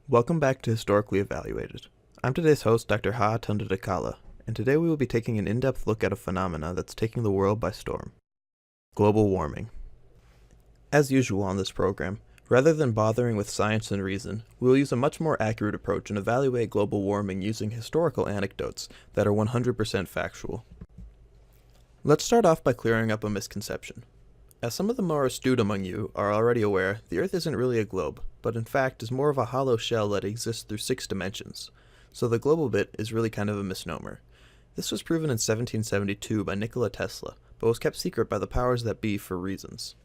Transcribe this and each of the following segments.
Welcome back to Historically Evaluated. I'm today's host, Dr. Ha Tundadakala, and today we will be taking an in-depth look at a phenomena that's taking the world by storm: global warming. As usual on this program, rather than bothering with science and reason, we will use a much more accurate approach and evaluate global warming using historical anecdotes that are 100% factual. Let's start off by clearing up a misconception. As some of the more astute among you are already aware, the Earth isn't really a globe, but in fact is more of a hollow shell that exists through 6 dimensions, so the global bit is really kind of a misnomer. This was proven in 1772 by Nikola Tesla, but was kept secret by the powers that be for reasons.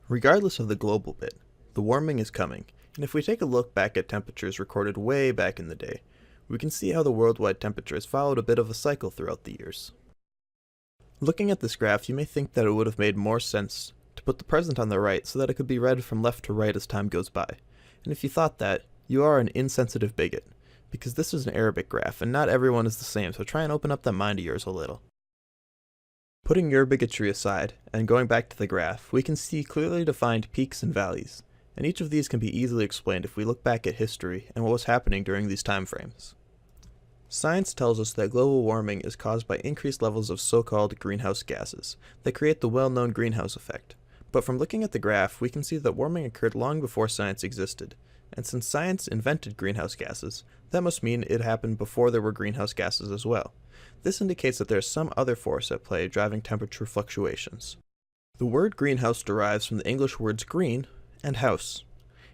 Regardless of the global bit, the warming is coming, and if we take a look back at temperatures recorded way back in the day, we can see how the worldwide temperature has followed a bit of a cycle throughout the years. Looking at this graph, you may think that it would have made more sense to put the present on the right so that it could be read from left to right as time goes by. And if you thought that, you are an insensitive bigot, because this is an Arabic graph and not everyone is the same, so try and open up that mind of yours a little. Putting your bigotry aside, and going back to the graph, we can see clearly defined peaks and valleys, and each of these can be easily explained if we look back at history and what was happening during these time frames. Science tells us that global warming is caused by increased levels of so-called greenhouse gases that create the well-known greenhouse effect. But from looking at the graph, we can see that warming occurred long before science existed, and since science invented greenhouse gases, that must mean it happened before there were greenhouse gases as well. This indicates that there is some other force at play driving temperature fluctuations. The word greenhouse derives from the English words green and house.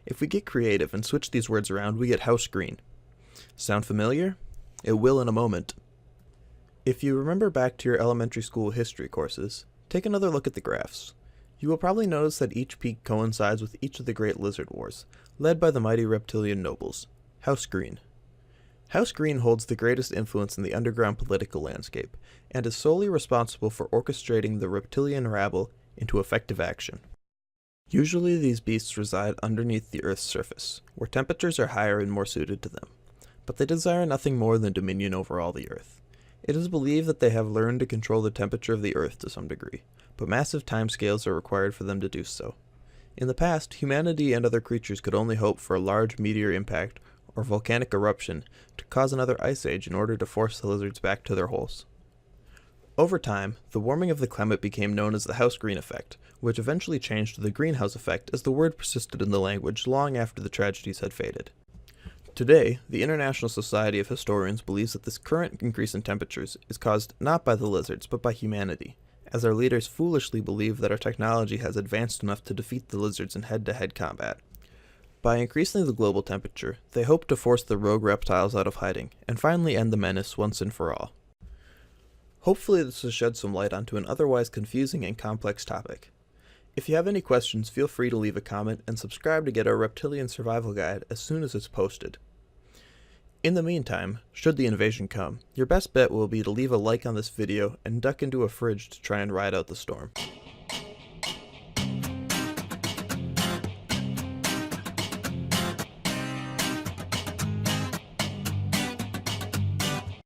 If we get creative and switch these words around, we get house green. Sound familiar? It will in a moment. If you remember back to your elementary school history courses, take another look at the graphs. You will probably notice that each peak coincides with each of the great lizard wars, led by the mighty reptilian nobles, House Green. House Green holds the greatest influence in the underground political landscape, and is solely responsible for orchestrating the reptilian rabble into effective action. Usually these beasts reside underneath the Earth's surface, where temperatures are higher and more suited to them, but they desire nothing more than dominion over all the Earth. It is believed that they have learned to control the temperature of the Earth to some degree, but massive timescales are required for them to do so. In the past, humanity and other creatures could only hope for a large meteor impact or volcanic eruption to cause another ice age in order to force the lizards back to their holes. Over time, the warming of the climate became known as the House Green effect, which eventually changed to the greenhouse effect as the word persisted in the language long after the tragedies had faded. Today, the International Society of Historians believes that this current increase in temperatures is caused not by the lizards, but by humanity, as our leaders foolishly believe that our technology has advanced enough to defeat the lizards in head-to-head combat. By increasing the global temperature, they hope to force the rogue reptiles out of hiding, and finally end the menace once and for all. Hopefully this has shed some light onto an otherwise confusing and complex topic. If you have any questions, feel free to leave a comment and subscribe to get our Reptilian Survival Guide as soon as it's posted. In the meantime, should the invasion come, your best bet will be to leave a like on this video and duck into a fridge to try and ride out the storm.